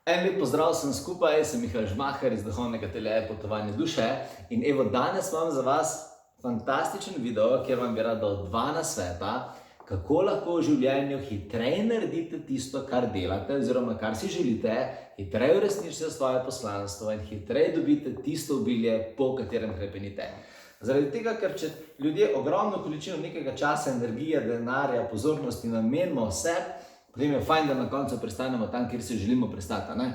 En lep pozdrav sem skupaj, sem Mihael Žmahar iz duhovnega ateljeja Potovanje duše in evo danes imam za vas fantastičen video, kjer vam bi rad dal dva nasveta, kako lahko v življenju hitreje naredite tisto, kar delate oziroma kar si želite, hitreje uresničite svoje poslanstvo in hitreje dobite tisto obilje, po katerem hrepenite. Zaradi tega, ker če ljudje ogromno količino nekega časa, energije, denarja, pozornosti namenimo sebi, potem je fajn, da na koncu pristanemo tam, kjer si želimo pristati, ne?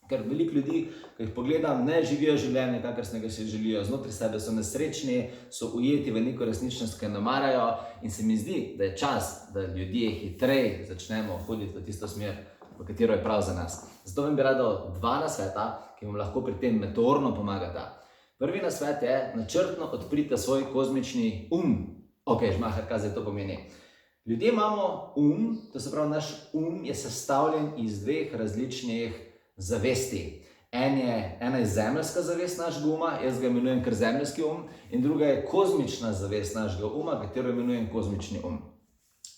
Ker veliko ljudi, ko jih pogledam, ne živijo življenje, kakršnega si želijo, znotraj sebe so nesrečni, so ujeti v neko resničnost, ki jo ne marajo, in se mi zdi, da je čas, da ljudje hitreje začnemo hoditi v tisto smer, v katero je prav za nas. Zato vam bi rad dal dva nasveta, ki vam lahko pri tem meteorno pomagata. Prvi nasvet je, načrtno odprite svoj kozmični Ok, Žmahar, kaj zdaj to pomeni? Ljudje imamo to se pravi, naš je sestavljen iz dveh različnih zavesti. Ena je zemeljska zavest našega uma, jaz ga imenujem kar zemeljski in druga je kozmična zavest našega uma, katero imenujem kozmični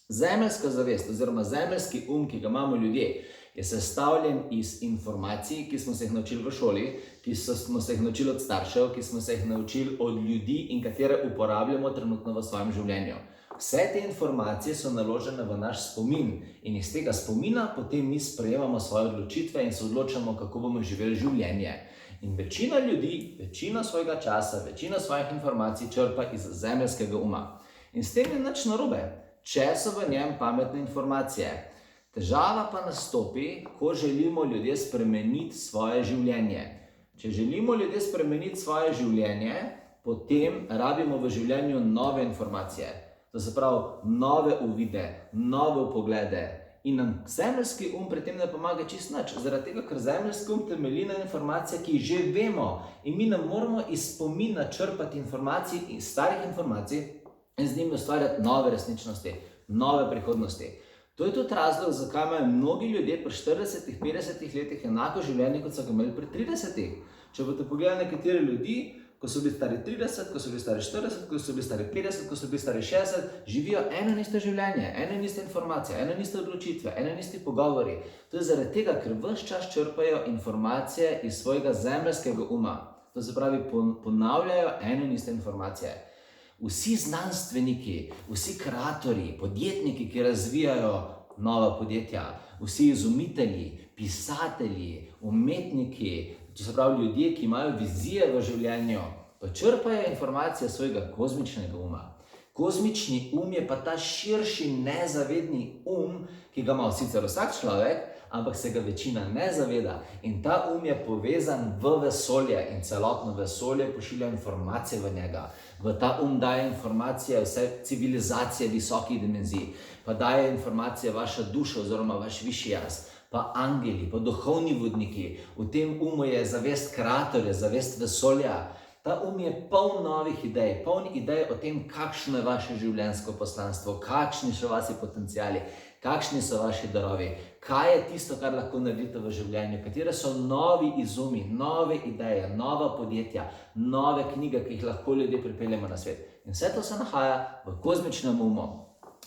Zemeljska zavest oziroma zemeljski ki ga imamo ljudje, je sestavljen iz informacij, ki smo se jih naučili v šoli, ki smo se jih naučili od staršev, ki smo se jih naučili od ljudi in katere uporabljamo trenutno v svojem življenju. Vse te informacije so naložene v naš spomin in iz tega spomina potem mi sprejemamo svoje odločitve in se odločamo, kako bomo živeli življenje. In večina ljudi, večina svojega časa, večina svojih informacij črpa iz zemeljskega uma. In s tem je nič narobe, če so v njem pametne informacije. Težava pa nastopi, ko želimo ljudje spremeniti svoje življenje. Če želimo ljudje spremeniti svoje življenje, potem rabimo v življenju nove informacije. To se pravi, nove uvide, nove vpoglede. In nam zemeljski pri tem ne pomaga čisto nič, zaradi tega, ker zemeljski temelji na informacijah, ki jih že vemo. In mi ne moramo iz spomina črpati informacij, iz starih informacij in z njimi ustvarjati nove resničnosti, nove prihodnosti. To je tudi razlog, zakaj imajo mnogi ljudje pri 40-50 letih enako življenje, kot so ga imeli pri 30. Če boste pogledali nekatere ljudi, ko so bili stari 30, ko so bili stari 40, ko so bili stari 50, ko so bili stari 60, živijo eno in isto življenje, eno in iste informacije, eno in iste odločitve, eno in isti pogovori. To je zaradi tega, ker ves čas črpajo informacije iz svojega zemeljskega uma. To se pravi, ponavljajo eno in iste informacije. Vsi znanstveniki, vsi kreatorji, podjetniki, ki razvijajo nova podjetja, vsi izumitelji, pisatelji, umetniki, to se pravi ljudje, ki imajo vizije v življenju, pa črpajo informacije svojega kozmičnega uma. Kozmični je pa ta širši nezavedni ki ga ima sicer vsak človek, ampak se ga večina ne zaveda. In ta je povezan v vesolje in celotno vesolje pošilja informacije v njega. V ta daje informacije vse civilizacije visokih dimenzij, pa daje informacije vaša duša oziroma vaš višji jaz, pa angeli, pa duhovni vodniki. V tem je zavest kreatorja, zavest vesolja. Ta je poln novih idej, poln idej o tem, kakšno je vaše življenjsko poslanstvo, kakšni so vaši potenciali, kakšni so vaši darovi, kaj je tisto, kar lahko naredite v življenju, katere so novi izumi, nove ideje, nova podjetja, nove knjige, ki jih lahko ljudje pripeljemo na svet. In vse to se nahaja v kozmičnem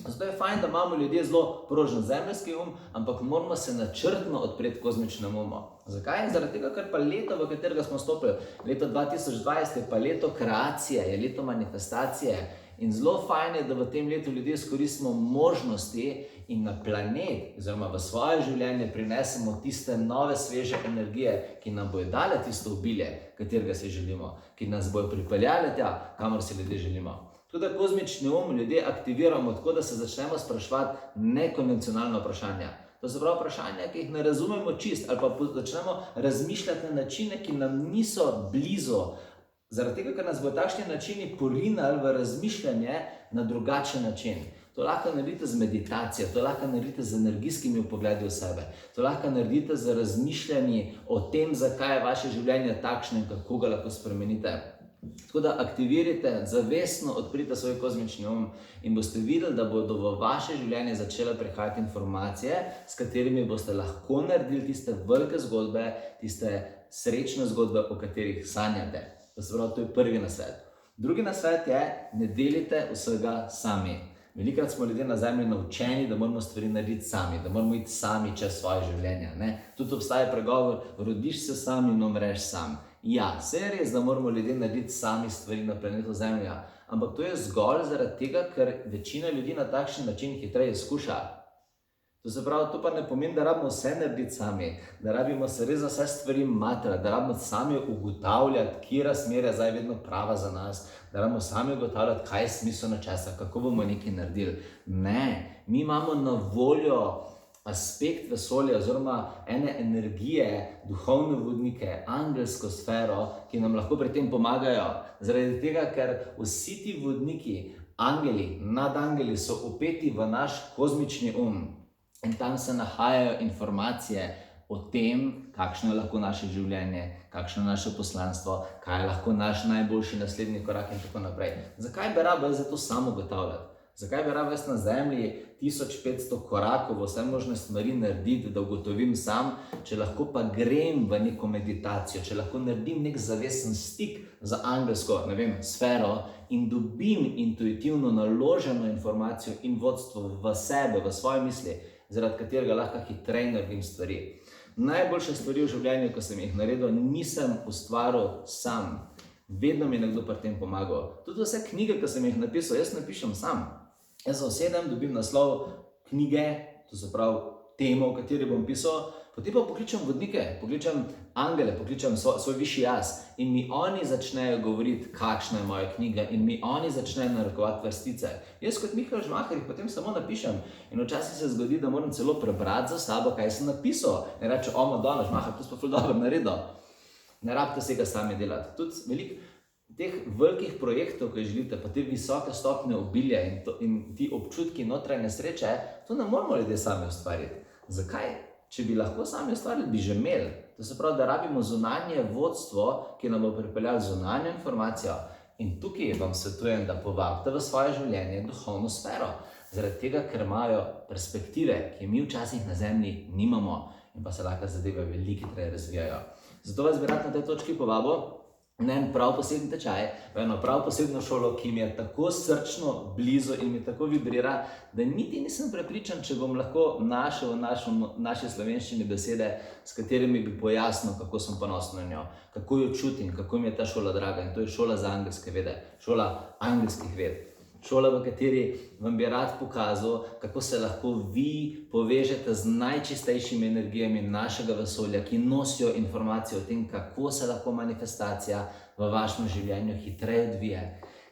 Zato je fajn, da imamo ljudje zelo prožen zemeljski ampak moramo se načrtno odpreti kozmičnemu Zakaj? Zaradi tega, ker pa leto, v katerega smo stopili, leto 2020 je pa leto kreacije, je leto manifestacije. In zelo fajn je, da v tem letu ljudje izkoristimo možnosti in na planet, oziroma v svoje življenje prinesemo tiste nove, sveže energije, ki nam bojo dale tisto obilje, katerega si želimo, ki nas bojo pripeljali tja, kamor si ljudje želimo. Tudi kozmični ljudje aktiviramo tako, da se začnemo spraševati nekonvencionalna vprašanja. To se pravi vprašanja, ki jih ne razumemo čist, ali pa začnemo razmišljati na načine, ki nam niso blizu. Zaradi tega, ker nas bo takšni načini porinali v razmišljanje na drugačen način. To lahko naredite z meditacijo, to lahko naredite z energijskimi vpogledi v sebe, to lahko naredite z razmišljanji o tem, zakaj je vaše življenje takšno in kako ga lahko spremenite. Tako da aktivirajte, zavestno odprite svoj kozmični in boste videli, da bodo v vaše življenje začele prihajati informacije, s katerimi boste lahko naredili tiste velike zgodbe, tiste srečne zgodbe, o katerih sanjate. To je prvi nasvet. Drugi nasvet je, ne delite vsega sami. Velikokrat smo ljudje na zemlji naučeni, da moramo stvari narediti sami, da moramo iti sami čez svoje življenje. Ne? Tudi obstaja pregovor, rodiš se sam in umreš sam. Ja, vse je res, da moramo ljudje narediti sami stvari na planetu Zemlja, ampak to je zgolj zaradi tega, ker večina ljudi na takšen način hitreje skuša. To se pravi, to pa ne pomeni, da rabimo vse narediti sami, da rabimo se res za vse stvari matrati, da rabimo sami ugotavljati, katera smer je zdaj vedno prava za nas, da rabimo sami ugotavljati, kaj je smisel nečesa, kako bomo nekaj naredili. Ne, mi imamo na voljo aspekt vesolja oziroma ene energije, duhovne vodnike, angelsko sfero, ki nam lahko pri tem pomagajo. Zaradi tega, ker vsi ti vodniki, angeli, nadangeli so vpeti v naš kozmični in tam se nahajajo informacije o tem, kakšno je lahko naše življenje, kakšno je naše poslanstvo, kaj je lahko naš najboljši naslednji korak in tako naprej. Zakaj bi rabil za to samo ugotavljati? Zakaj bi rabil na zemlji 1500 korakov, vse možne stvari narediti, da ugotovim sam, če lahko pa grem v neko meditacijo, če lahko naredim nek zavesen stik z angelsko, sfero in dobim intuitivno naloženo informacijo in vodstvo v sebe, v svoje misli, zaradi katerega lahko hitreje naredim stvari. Najboljše stvari v življenju, ko sem jih naredil, nisem ustvaril sam. Vedno mi je nekdo pri tem pomagal. Tudi vse knjige, ki sem jih napisal, jaz napišem sam. Jaz se usedem, dobim naslov knjige, to se pravi temo, o kateri bom pisal, potem pa pokličem vodnike, pokličem angele, pokličem svoj višji jaz in mi oni začnejo govoriti, kakšna je moja knjiga in mi oni začnejo narekovati vrstice. Jaz kot Mihael Žmaher jih potem samo napišem in včasih se zgodi, da moram celo prebrati za sabo, kaj sem napisal. Ne reče, Madonna, Žmaher, to si pa ful dobro naredil. Ne rabite vsega sami delati. Tudi veliko teh velikih projektov, ki želite, pa te visoke stopnje obilja in ti občutki notranje sreče, to ne moramo ljudje sami ustvariti. Zakaj? Če bi lahko sami ustvarili, bi že imeli. To se pravi, da rabimo zunanje vodstvo, ki nam bo pripeljalo zunanjo informacijo. In tukaj vam svetujem, da povabite v svoje življenje duhovno sfero. Zaradi tega, ker imajo perspektive, ki mi včasih na zemlji nimamo in pa se lahko zadeve veliko hitreje razvijajo. Zato vas bi rad na tej točki povabil na en prav poseben tečaj, v eno prav posebno šolo, ki mi je tako srčno blizu in mi tako vibrira, da niti nisem prepričan, če bom lahko našel v naši slovenščini besede, s katerimi bi pojasnil, kako sem ponosen na njo, kako jo čutim, kako mi je ta šola draga. In to je šola za angelske vede, šola angelskih ved. Šola, v kateri vam bi rad pokazal, kako se lahko vi povežete z najčistejšimi energijami našega vesolja, ki nosijo informacijo o tem, kako se lahko manifestacija v vašem življenju hitreje odvije,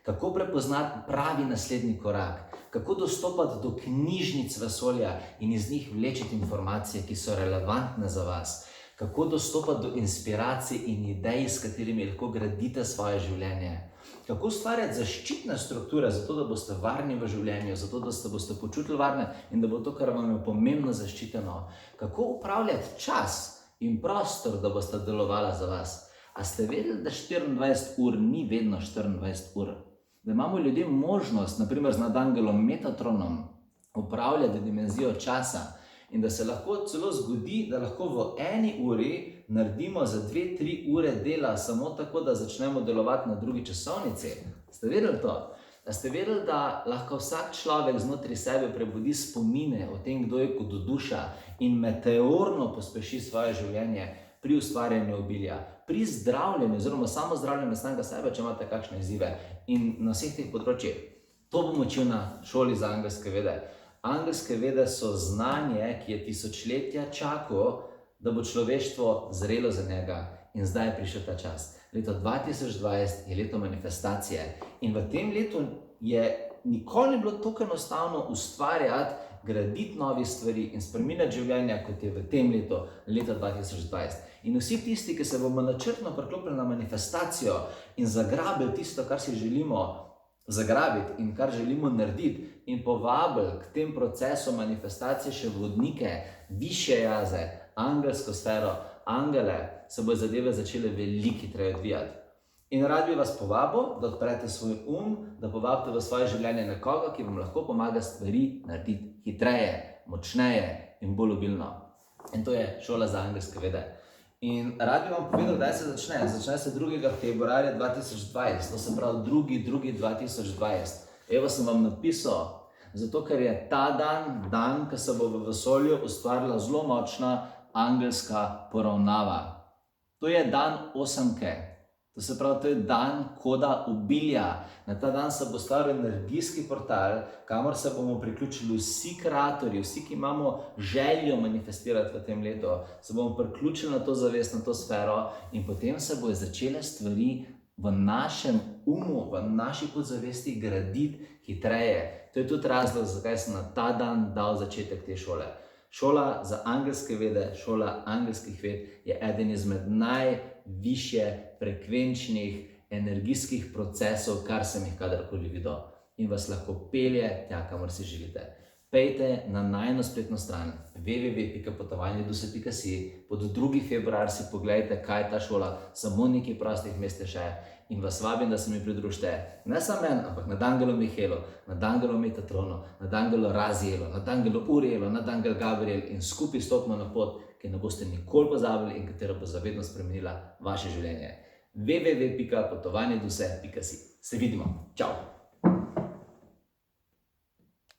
kako prepoznati pravi naslednji korak, kako dostopati do knjižnic vesolja in iz njih vlečiti informacije, ki so relevantne za vas, kako dostopati do inspiracij in idej, s katerimi lahko gradite svoje življenje. Kako ustvarjati zaščitne strukture, zato da boste varni v življenju, zato da se boste počutili varne in da bo to, kar vam je pomembno, zaščiteno. Kako upravljati čas in prostor, da boste delovali za vas. A ste vedeli, da 24 ur ni vedno 24 ur? Da imamo ljudje možnost, naprimer z nadangelom Metatronom, upravljati dimenzijo časa in da se lahko celo zgodi, da lahko v eni uri naredimo za 2-3 ure dela samo tako, da začnemo delovati na drugi časovnici. Ste vedeli to? Da ste vedeli, da lahko vsak človek znotraj sebe prebudi spomine o tem, kdo je kot duša in meteorno pospeši svoje življenje pri ustvarjanju obilja, pri zdravljenju oziroma samozdravljenju samega sebe, če imate kakšne izzive in na vseh teh področjih. To bom učil na šoli za angelske vede. Angelske vede so znanje, ki je tisočletja čakalo, da bo človeštvo zrelo za njega in zdaj je prišel ta čas. Leto 2020 je leto manifestacije in v tem letu je nikoli ni bilo tako enostavno ustvarjati, graditi nove stvari in spreminjati življenja, kot je v tem letu, leto 2020. In vsi tisti, ki se bomo načrtno priklopili na manifestacijo in zagrabili tisto, kar si želimo zagrabiti in kar želimo narediti in povabili k tem procesu manifestacije še vodnike, višje jaze, angelsko sfero, angele, se bodo zadeve začele veliko hitreje odvijati. In rad bi vas povabil, da odprete svoj da povabite v svoje življenje nekoga, ki vam lahko pomaga stvari narediti hitreje, močneje in bolj obilno. In to je šola za angelske vede. In rad bi vam povedal, kdaj se začne. Začne se 2. februarja 2020, to se pravi 2.2.2020. Evo sem vam napisal, Zato, ker je ta dan, ko se bo v vesolju ustvarila zelo močna angelska poravnava. To je dan 8-ke. To se pravi, to je dan koda obilja. Na ta dan se bo ustvaril energijski portal, kamor se bomo priključili vsi kreatorji, vsi, ki imamo željo manifestirati v tem letu, se bomo priključili na to zavest, na to sfero in potem se bodo začele stvari v našem umu, v naši podzavesti graditi hitreje. To je tudi razlog, zakaj sem na ta dan dal začetek te šole. Šola za angelske vede, šola angelskih ved je eden izmed najvišje frekvenčnih energijskih procesov, kar sem jih kadarkoli videl. In vas lahko pelje tja, kamor si želite. Pejte na najino spletno stran www.potovanjeduse.si, pod 2. februar si pogledajte, kaj je ta šola, samo nekaj prostih mest je še. In vas vabim, da se mi pridružite, ne samo meni, ampak nad Angelom Mihaelom, nad Angelom Metatronom, nad Angelom Razielom, nad Angelom Urielom, nad Angel Gabriel in skupaj stopimo na pot, ki ne boste nikoli pozabili in katera bo zavedno spremenila vaše življenje. www.potovanjeduse.si. Se vidimo. Čau!